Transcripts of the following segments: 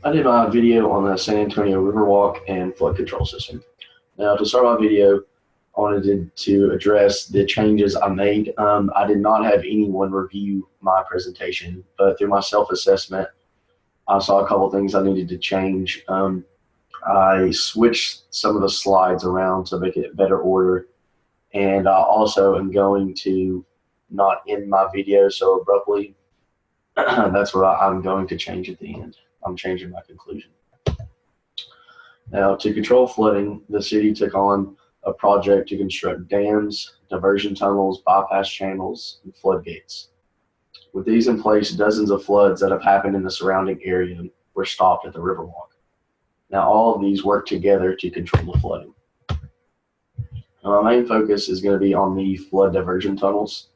I did my video on the San Antonio Riverwalk and flood control system. Now, to start my video, I wanted to address the changes I made. I did not have anyone review my presentation, but through my self-assessment, I saw a couple things I needed to change. I switched some of the slides around to make it in better order, and I also am going to not end my video so abruptly. That's what I'm going to change at the end. I'm changing my conclusion. Now, to control flooding, the city took on a project to construct dams, diversion tunnels, bypass channels, and floodgates. With these in place, dozens of floods that have happened in the surrounding area were stopped at the Riverwalk. Now, all of these work together to control the flooding. Now, my main focus is going to be on the flood diversion tunnels.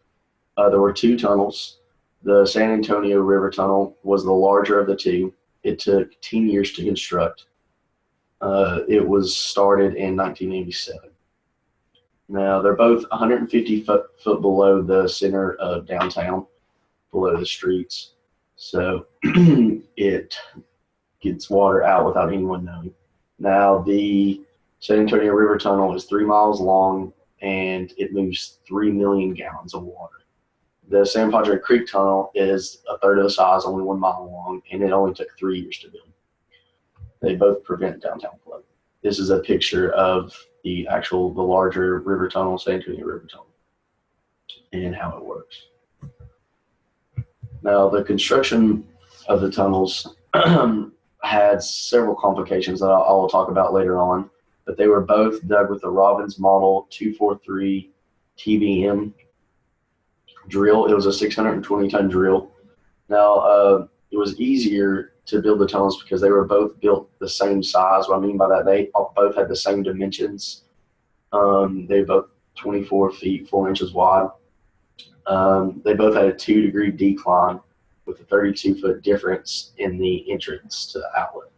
There were two tunnels. The San Antonio River Tunnel was the larger of the two. It took 10 years to construct. It was started in 1987. Now, they're both 150 foot below the center of downtown, below the streets. So it gets water out without anyone knowing. Now, the San Antonio River Tunnel is 3 miles long, and it moves 3 million gallons of water. The San Padre Creek Tunnel is a third of the size, only 1 mile long, and it only took 3 years to build. They both prevent downtown flooding. This is a picture of the larger river tunnel, San Antonio River Tunnel, and how it works. Now, the construction of the tunnels had several complications that I will talk about later on, but they were both dug with the Robbins Model 243 TBM drill. It was a 620-ton drill. Now, it was easier to build the tunnels because they were both built the same size. What I mean by that, they both had the same dimensions. They both 24 feet, 4 inches wide. They both had a 2-degree decline with a 32-foot difference in the entrance to the outlet.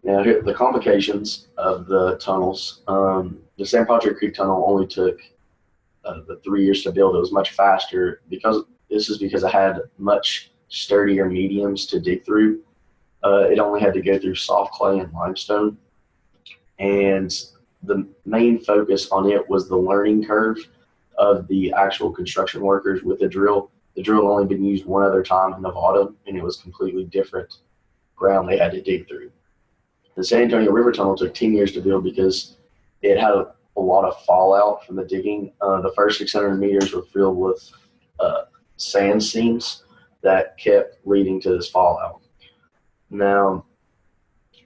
Now, here, the complications of the tunnels. The San Padre Creek Tunnel only took the 3 years to build. It was much faster because it had much sturdier mediums to dig through. It only had to go through soft clay and limestone. And the main focus on it was the learning curve of the actual construction workers with the drill. The drill only been used one other time in Nevada, and it was completely different ground they had to dig through. The San Antonio River Tunnel took 10 years to build because it had a lot of fallout from the digging. The first 600 meters were filled with sand seams that kept leading to this fallout. Now,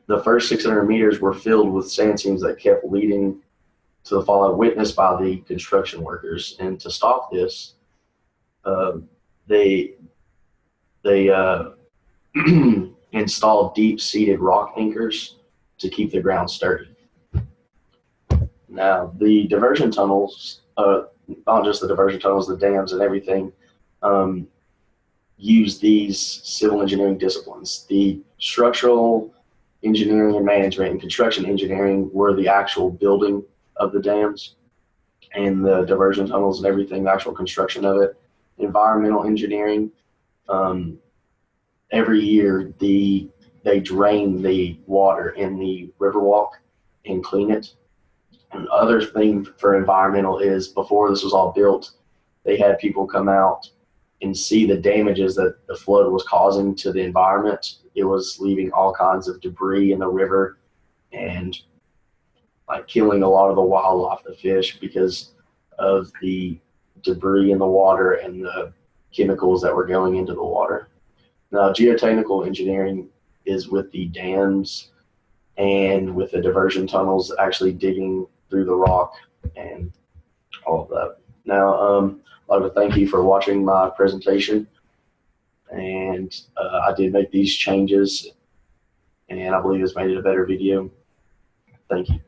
the first 600 meters were filled with sand seams that kept leading to the fallout witnessed by the construction workers. And to stop this, they installed deep-seated rock anchors to keep the ground sturdy. Now, the diversion tunnels, not just the diversion tunnels, the dams and everything, use these civil engineering disciplines. The structural engineering and management and construction engineering were the actual building of the dams and the diversion tunnels and everything, the actual construction of it. Environmental engineering, every year they drain the water in the Riverwalk and clean it. And the other thing for environmental is before this was all built, they had people come out and see the damages that the flood was causing to the environment. It was leaving all kinds of debris in the river and like killing a lot of the wildlife, the fish, because of the debris in the water and the chemicals that were going into the water. Now, geotechnical engineering is with the dams and with the diversion tunnels actually digging through the rock and all of that. Now, I'd like to thank you for watching my presentation, and I did make these changes, and I believe it's made it a better video. Thank you.